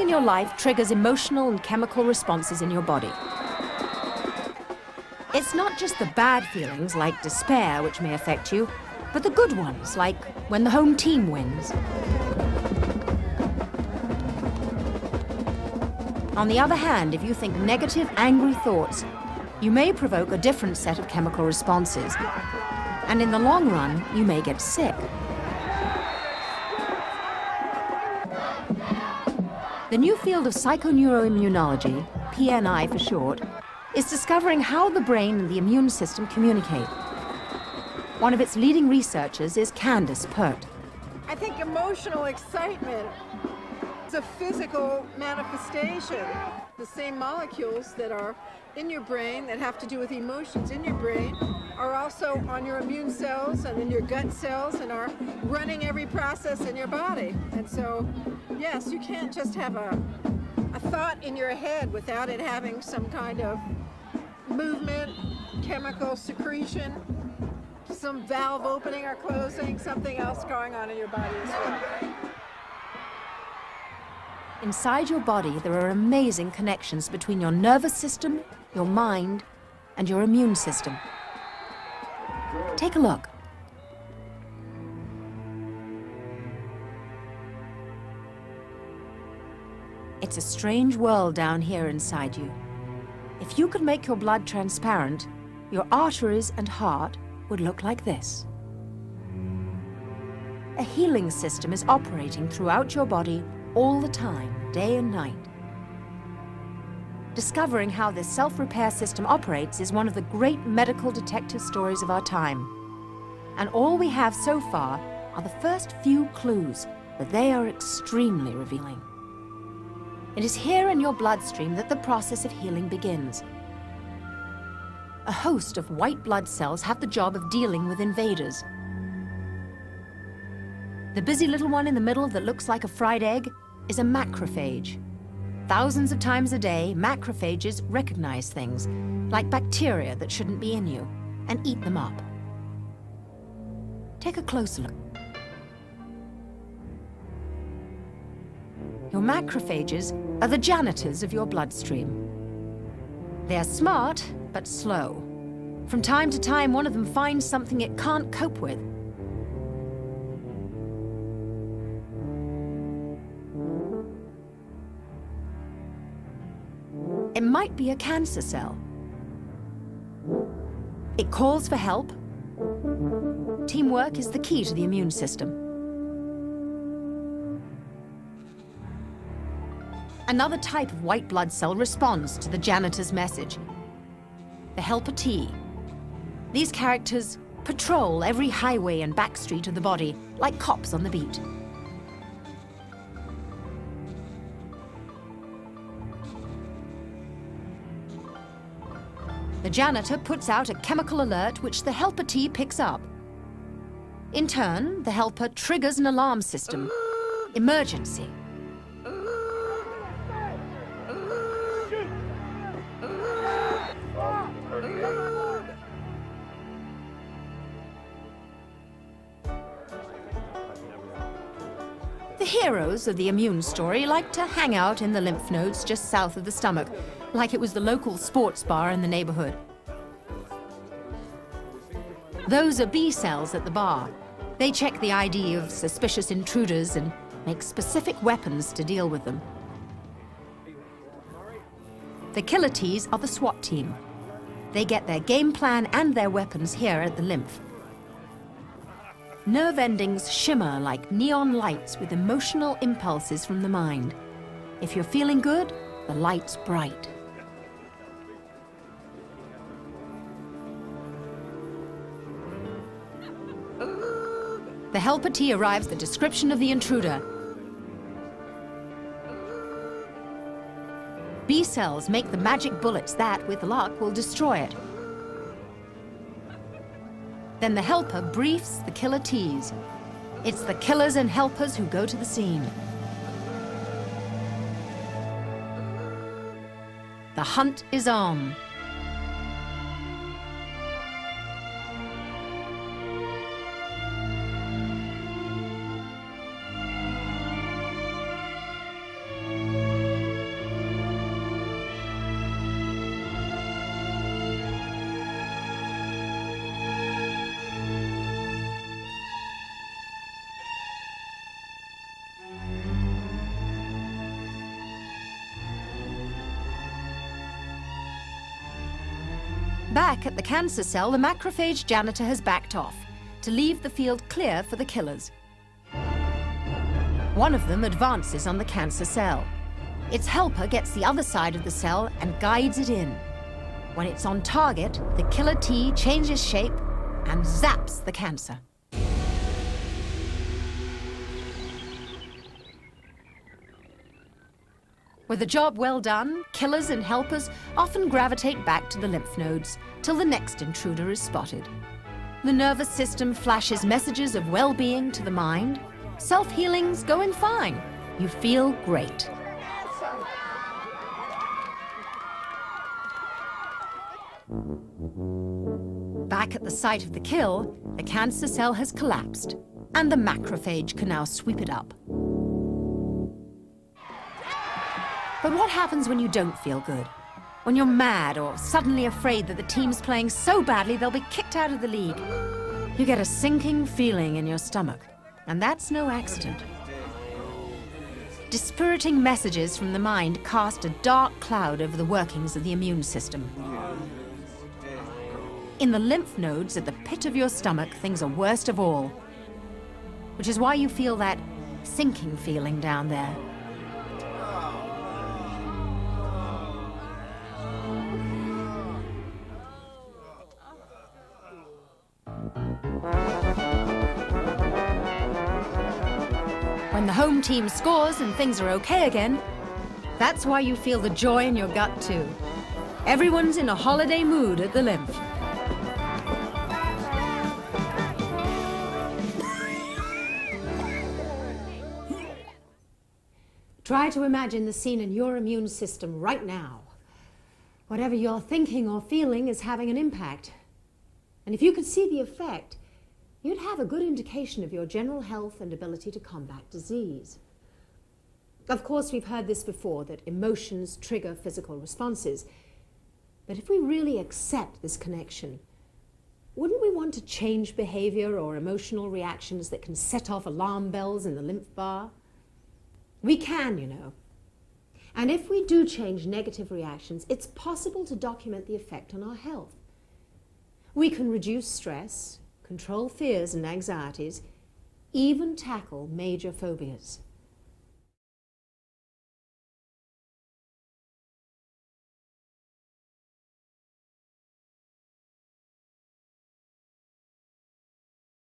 in your life triggers emotional and chemical responses in your body. It's not just the bad feelings like despair which may affect you, but the good ones, like when the home team wins. On the other hand, if you think negative, angry thoughts, you may provoke a different set of chemical responses, and in the long run, you may get sick. The new field of psychoneuroimmunology, PNI for short, is discovering how the brain and the immune system communicate. One of its leading researchers is Candace Pert. I think emotional excitement is a physical manifestation. The same molecules that are in your brain that have to do with emotions in your brain are also on your immune cells and in your gut cells and are running every process in your body. And so, yes, you can't just have a thought in your head without it having some kind of movement, chemical secretion, some valve opening or closing, something else going on in your body as well. Inside your body, there are amazing connections between your nervous system, your mind, and your immune system. Take a look. It's a strange world down here inside you. If you could make your blood transparent, your arteries and heart would look like this. A healing system is operating throughout your body all the time, day and night. Discovering how this self-repair system operates is one of the great medical detective stories of our time. And all we have so far are the first few clues, but they are extremely revealing. It is here in your bloodstream that the process of healing begins. A host of white blood cells have the job of dealing with invaders. The busy little one in the middle that looks like a fried egg is a macrophage. Thousands of times a day, macrophages recognize things, like bacteria that shouldn't be in you, and eat them up. Take a closer look. Your macrophages are the janitors of your bloodstream. They are smart, but slow. From time to time, one of them finds something it can't cope with. It might be a cancer cell. It calls for help. Teamwork is the key to the immune system. Another type of white blood cell responds to the janitor's message. The helper T. These characters patrol every highway and back street of the body like cops on the beat. The janitor puts out a chemical alert which the helper T picks up. In turn, the helper triggers an alarm system. Emergency. The heroes of the immune story like to hang out in the lymph nodes just south of the stomach, like it was the local sports bar in the neighborhood. Those are B cells at the bar. They check the ID of suspicious intruders and make specific weapons to deal with them. The killer Ts are the SWAT team. They get their game plan and their weapons here at the lymph. Nerve endings shimmer like neon lights with emotional impulses from the mind. If you're feeling good, the light's bright. The helper T arrives at the description of the intruder. B cells make the magic bullets that, with luck, will destroy it. Then the helper briefs the killer Ts. It's the killers and helpers who go to the scene. The hunt is on. Back at the cancer cell, the macrophage janitor has backed off to leave the field clear for the killers. One of them advances on the cancer cell. Its helper gets the other side of the cell and guides it in. When it's on target, the killer T changes shape and zaps the cancer. With a job well done, killers and helpers often gravitate back to the lymph nodes till the next intruder is spotted. The nervous system flashes messages of well-being to the mind. Self-healing's going fine. You feel great. Back at the site of the kill, the cancer cell has collapsed, and the macrophage can now sweep it up. But what happens when you don't feel good? When you're mad or suddenly afraid that the team's playing so badly they'll be kicked out of the league? You get a sinking feeling in your stomach, and that's no accident. Dispiriting messages from the mind cast a dark cloud over the workings of the immune system. In the lymph nodes at the pit of your stomach, things are worst of all, which is why you feel that sinking feeling down there. When the home team scores and things are okay again, that's why you feel the joy in your gut too. Everyone's in a holiday mood at the lymph. Try to imagine the scene in your immune system right now. Whatever you're thinking or feeling is having an impact. And if you could see the effect, you'd have a good indication of your general health and ability to combat disease. Of course, we've heard this before, that emotions trigger physical responses. But if we really accept this connection, wouldn't we want to change behavior or emotional reactions that can set off alarm bells in the lymph bar? We can, you know. And if we do change negative reactions, it's possible to document the effect on our health. We can reduce stress, control fears and anxieties, even tackle major phobias.